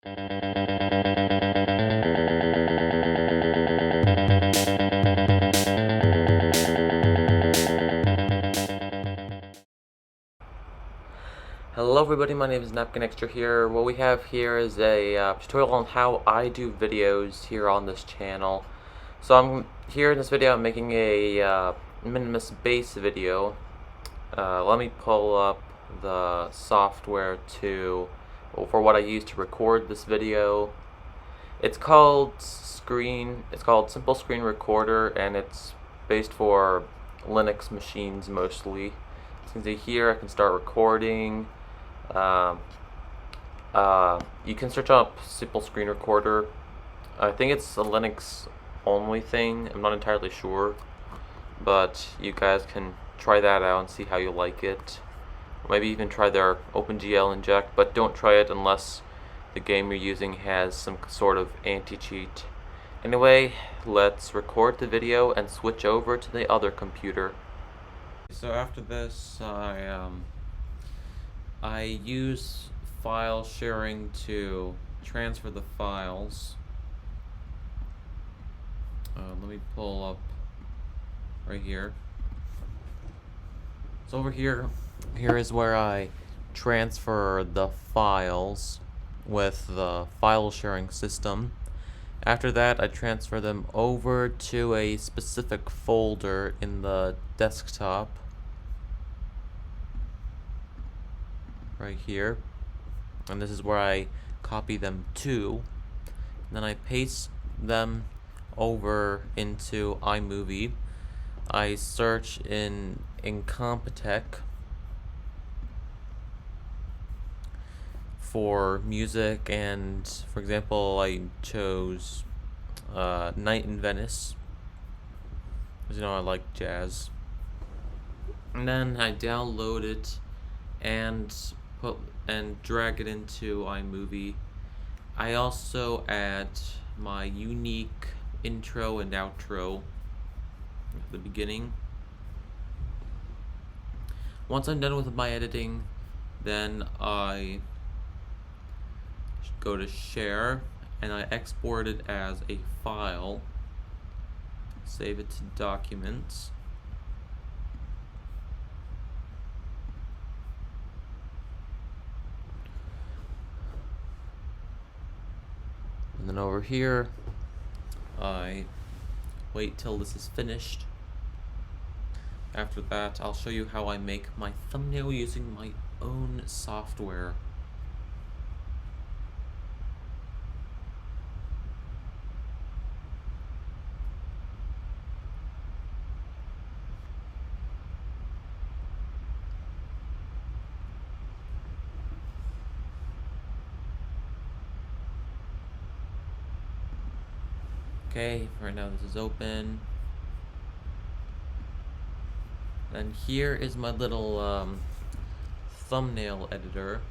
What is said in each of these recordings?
Hello everybody, my name is Napkin Extra here. What we have here is a tutorial on how I do videos here on this channel. So I'm here in this video, I'm making a minimalist base video. Let me pull up the software for what I use to record this video. It's called Simple Screen Recorder, and it's based for Linux machines mostly. As you can see here, I can start recording. You can search up Simple Screen Recorder. I think it's a Linux only thing. I'm not entirely sure, but you guys can try that out and see how you like it. Or maybe even try their OpenGL inject, but don't try it unless the game you're using has some sort of anti-cheat. Anyway, let's record the video and switch over to the other computer. So after this, I use file sharing to transfer the files. Let me pull up right here. So over here is where I transfer the files with the file sharing system. After that, I transfer them over to a specific folder in the desktop right here, and this is where I copy them to. And then I paste them over into iMovie. I search in Incompetech for music, and for example, I chose Night in Venice, because you know I like jazz. And then I download it and drag it into iMovie. I also add my unique intro and outro at the beginning. Once I'm done with my editing, then I go to share and I export it as a file, save it to documents. And then over here, I wait till this is finished. After that, I'll show you how I make my thumbnail using my own software. Okay, right now this is open. And here is my little thumbnail editor.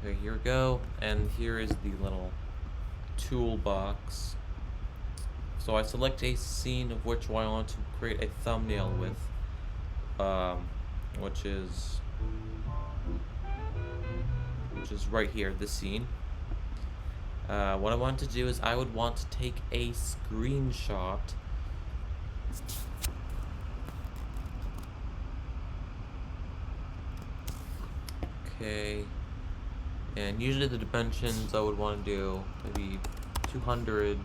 Okay, here we go. And here is the little toolbox. So I select a scene of which one I want to create a thumbnail with, which is right here, this scene. What I want to do is I would want to take a screenshot okay, and usually the dimensions I would want to do maybe 200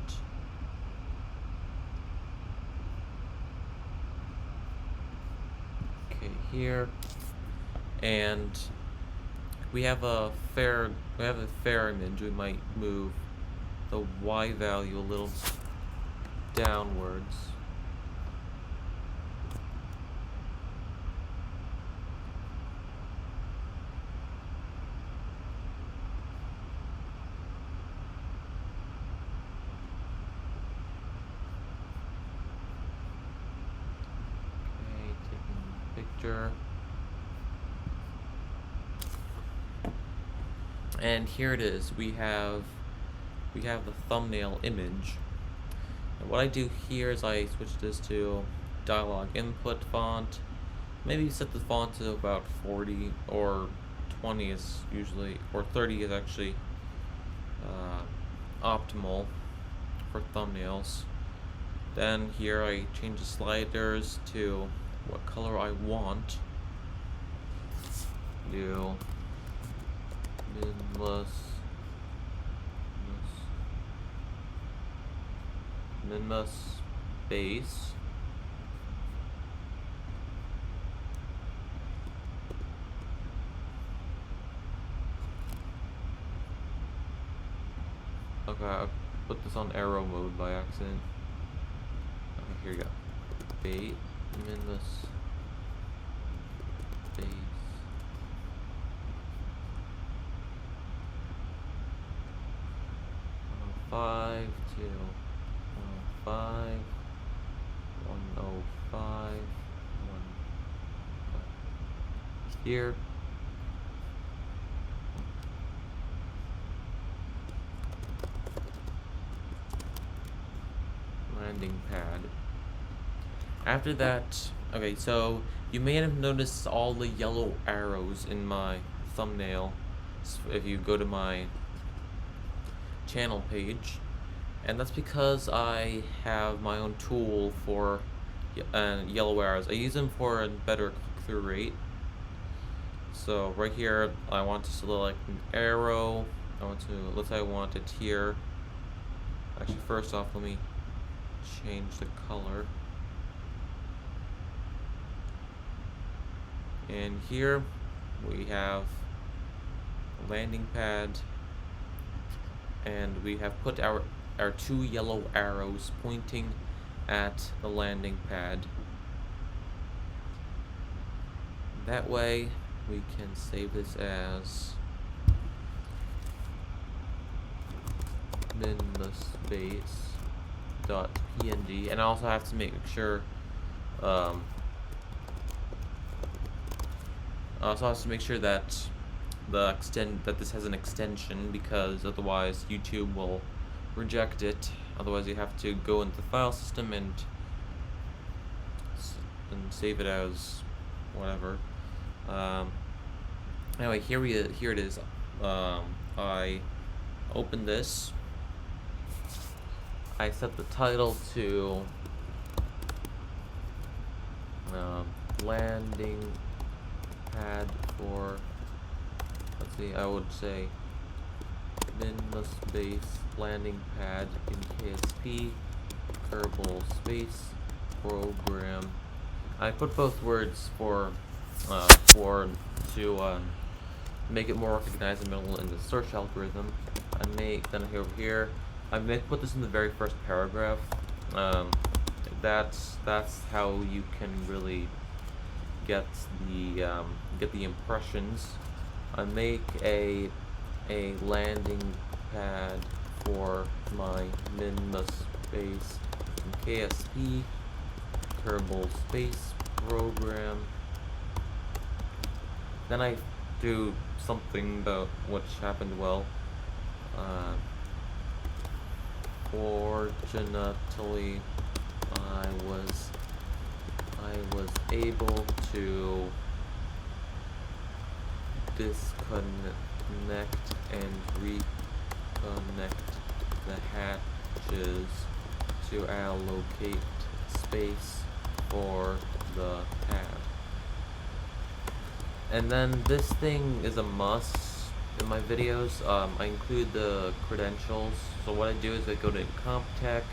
here, and we have a fair image. We might move the Y value a little downwards. Okay, taking a picture. And here it is. We have the thumbnail image. And what I do here is I switch this to dialog input font, maybe set the font to about 40, or 20 is usually, or 30 is actually optimal for thumbnails. Then here I change the sliders to what color I want. Do minless base. Okay, I put this on arrow mode by accident. Okay, here you go. Bait, minless base. 105 to 105, 105, 105. Here. Landing pad. After that, okay, so you may have noticed all the yellow arrows in my thumbnail if you go to my channel page, and that's because I have my own tool for yellow arrows. I use them for a better click-through rate. So right here, I want to select an arrow. Let's say I want it here. Actually, first off, let me change the color. And here we have a landing pad, and we have put our 2 yellow arrows pointing at the landing pad. That way we can save this as minlessbase.png, and I also have to make sure that that this has an extension, because otherwise YouTube will reject it. Otherwise you have to go into the file system and save it as whatever. Anyway, here it is. I open this. I set the title to landing pad for, let's see, I would say minless base landing pad in KSP Kerbal space program. I put both words to make it more recognizable in the search algorithm. Then here I may put this in the very first paragraph. That's how you can really get the impressions. I make a landing pad for my minless base in KSP Kerbal space program. Then I do something about which happened well. Fortunately, I was able to disconnect and reconnect the hatches to allocate space for the pad. And then this thing is a must in my videos. I include the credentials. So what I do is I go to CompTech,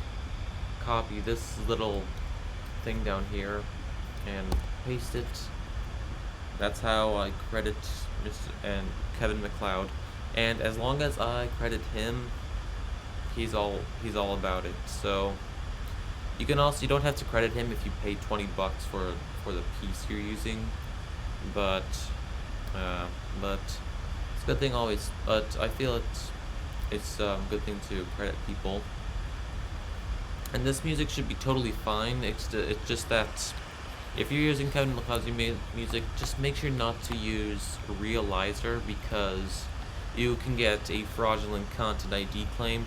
copy this little thing down here, and paste it. That's how I credit and Kevin MacLeod. And as long as I credit him, he's all about it. So you don't have to credit him if you pay $20 for the piece you're using. But it's a good thing always. But I feel it's a good thing to credit people. And this music should be totally fine. It's just that if you're using Kevin MacLeod's music, just make sure not to use Realizer, because you can get a fraudulent content ID claim.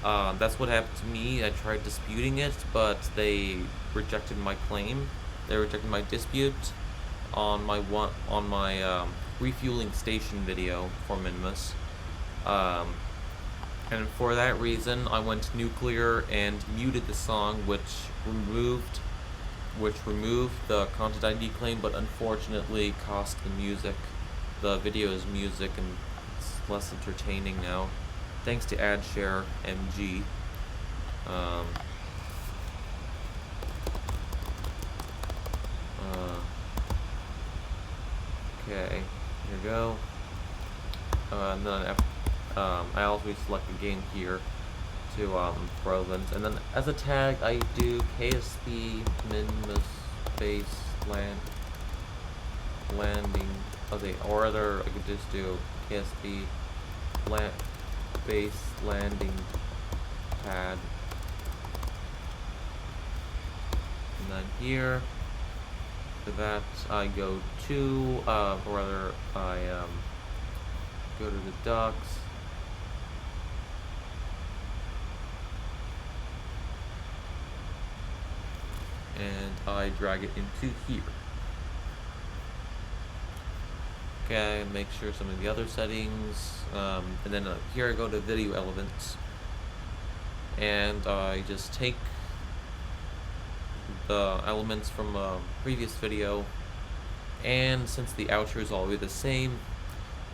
That's what happened to me. I tried disputing it, but they rejected my claim. They rejected my dispute. on my refueling station video for Minimus. And for that reason, I went nuclear and muted the song, which removed the content ID claim, but unfortunately cost the video's music, and it's less entertaining now, thanks to AdShare MG. Okay, here we go. And then I also select a game here to fraudulent, and then as a tag I do KSP Minimus base landing. Okay, or other I could just do KSP base landing pad, and then here for that I go to or rather I go to the docs. And I drag it into here. Okay, make sure some of the other settings, and then here I go to video elements, and I just take the elements from a previous video, and since the outro is always the same,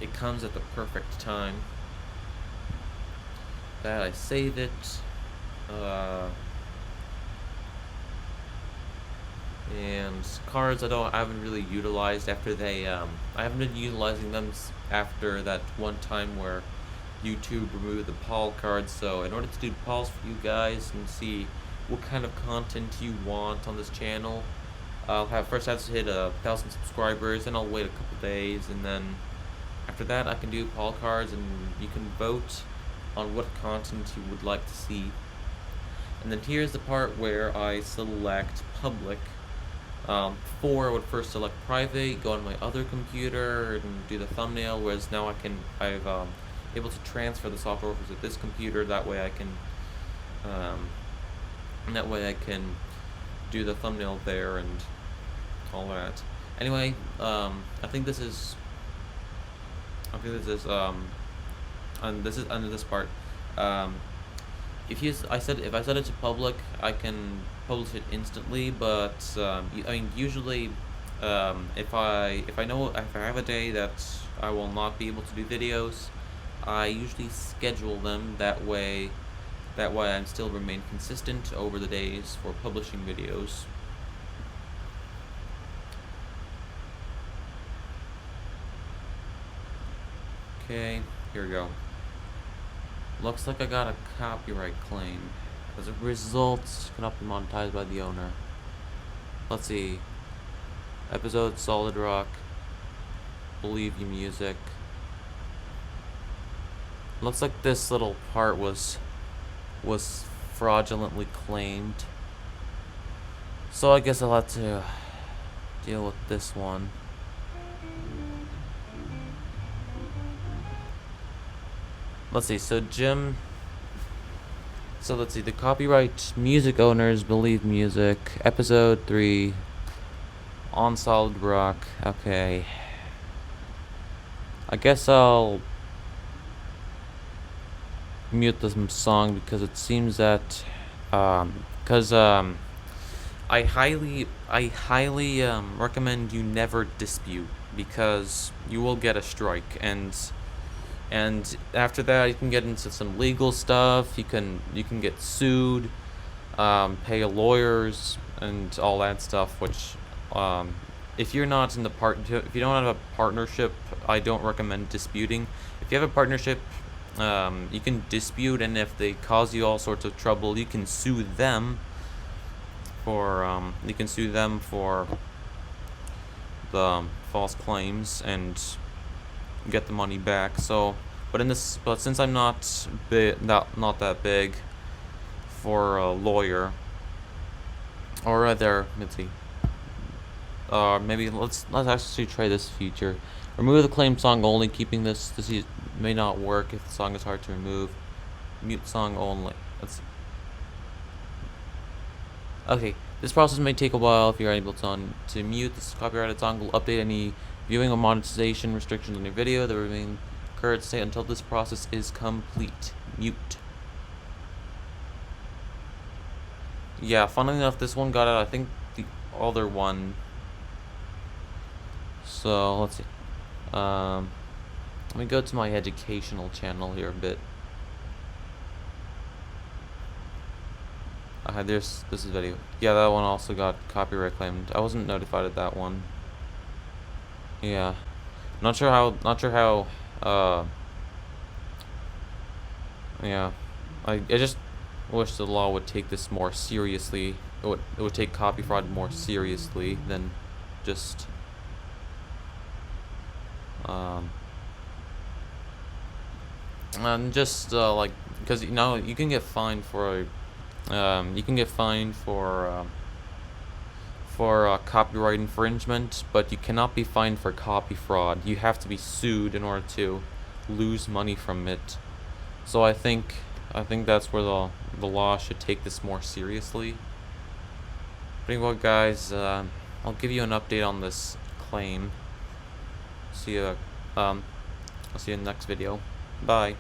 it comes at the perfect time. That I save it. And cards I haven't really utilized after I haven't been utilizing them after that one time where YouTube removed the poll cards. So in order to do polls for you guys and see what kind of content you want on this channel, first have to hit 1,000 subscribers, and I'll wait a couple days, and then after that I can do poll cards, and you can vote on what content you would like to see. And then here's the part where I select public. Before I would first select private, go on my other computer and do the thumbnail, whereas now I've able to transfer the software over to this computer. That way I can do the thumbnail there and all that. Anyway, I think this is and this is under this part. If I set it to public, I can publish it instantly. But I mean, usually, if I have a day that I will not be able to do videos, I usually schedule them. That way I still remain consistent over the days for publishing videos. Okay, here we go. Looks like I got a copyright claim. As a result, cannot be monetized by the owner. Let's see. Episode Solid Rock. Believe You Music. Looks like this little part was fraudulently claimed. So I guess I'll have to deal with this one. Let's see, so let's see, the copyright music owners Believe Music, episode 3, on Solid Rock. Okay. I guess I'll mute this song because it seems that, I highly recommend you never dispute, because you will get a strike, and after that you can get into some legal stuff. You can get sued, pay lawyers and all that stuff, which if you're not in if you don't have a partnership, I don't recommend disputing. If you have a partnership, you can dispute, and if they cause you all sorts of trouble, you can sue them for the false claims and get the money back. So, but since I'm not that big for a lawyer, or rather, let's see, maybe let's actually try this feature. Remove the claim song only. Keeping this may not work if the song is hard to remove. Mute song only. Let's see. Okay, This process may take a while if you're able to mute this copyrighted song. Will update any viewing or monetization restrictions on your video that remain current state until this process is complete. Mute. Yeah, funnily enough, this one got out, I think, the other one. So, let's see. Let me go to my educational channel here a bit. This is video. Yeah, that one also got copyright claimed. I wasn't notified of that one. Yeah. Not sure how, yeah. I just wish the law would take this more seriously. It would take copy fraud more seriously than just and just like, because you can get fined for copyright infringement, but you cannot be fined for copy fraud. You have to be sued in order to lose money from it. So I think that's where the law should take this more seriously. But anyway, guys, I'll give you an update on this claim. I'll see you in the next video. Bye.